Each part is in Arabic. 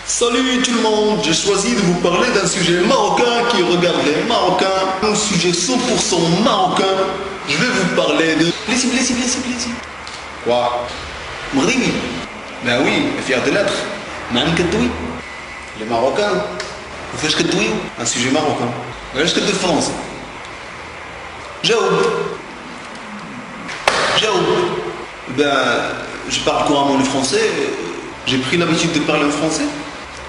Salut tout le monde, j'ai choisi de vous parler d'un sujet marocain qui regarde les Marocains, un sujet 100% marocain. Je vais vous parler de... Blessi. Quoi? Maghribi? Ben oui, fier de l'être. Man Kadoui. Les Marocains. Vous faites Kadoui? Un sujet marocain. Est-ce que de France? Jaoub. Ben, je parle couramment le français. J'ai pris l'habitude de parler en français.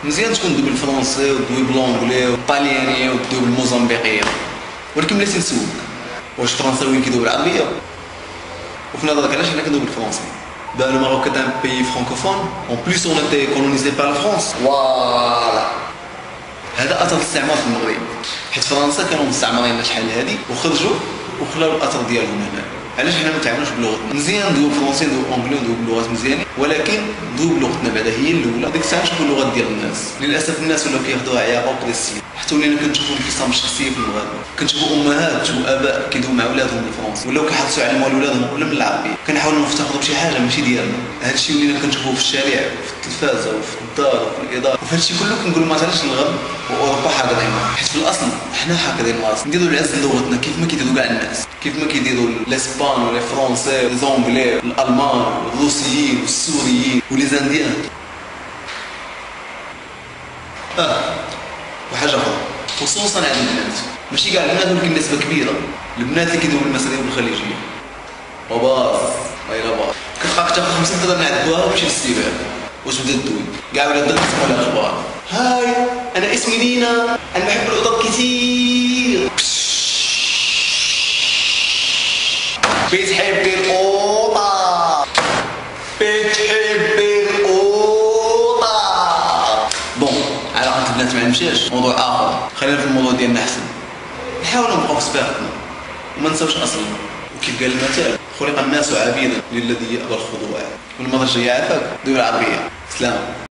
مزيان تكون دوي بالفرنسي ودوي بالانجلي والطالياني ودوي بالموزمبيقيه ولكن ملي نسولك واش الفرنساويين كيدويو بالعربيه وفي نظرك علاش حنا كندويو بالفرنسي dans le Maroc est un pays francophone en plus on était colonisé par la France voilà هذا اثر الاستعمار في المغرب حيت فرنسا كانوا مستعمرين شحال هادي وخرجوا وخلاو الاثر ديالهم هنا علاش حنا ما نتعاملوش بلغتنا مزيان ندويو فرونسي ندويو اونجلي ندويو بلغات مزيانين ولكن ندويو بلغتنا بعدا هي الاولى ديك الساعه نشوفوا اللغات ديال الناس للاسف الناس ولاو كياخذوها عياقه وقت السيد حتى ولينا كنشوفوا انفصام شخصيه في المغاربه كنشوفوا امهات واباء كيدويو مع ولادهم بالفرنسي ولاو كيحرصوا يعلموا ولادهم ولا من العربيه كنحاولوا نفتخروا بشي حاجه ماشي ديالنا هذا الشيء ولينا كنشوفوه في الشارع وفي التلفازه وفي الدار وفي الاضاءه وفي هذا الشيء كله كنقولوا ما علاش الغرب واوروبا حاقدين حيت في الاصل حنا حاقدين راسنا نديروا العز لغتنا كيف ما كيديروا كاع الناس كيف ما كيديروا الاسبان ولا الفرنسي الانجلي الالمان الروسيين والسوريين وليزانديان وحاجه اخرى خصوصا عند البنات ماشي كاع البنات ولكن نسبه كبيره البنات اللي كيدويو بالمصريه والخليجيه وباص غير باص كتلقاك تاخذ 50 درهم من عند بوها وتمشي للسيبان واش بدات تدوي كاع ولاد الدرب كيسمعوا الاخبار هاي انا اسمي لينا انا بحب القطط كثير بتحب القطط بون علاقة البنات مع المشاش موضوع اخر خلينا في الموضوع ديالنا احسن نحاولوا نبقاو في سباقتنا وما نساوش اصلنا وكيف قال المثال خلق الناس عبيدا للذي يأبى الخضوع والمرة الجاية عافاك دوي العربية سلام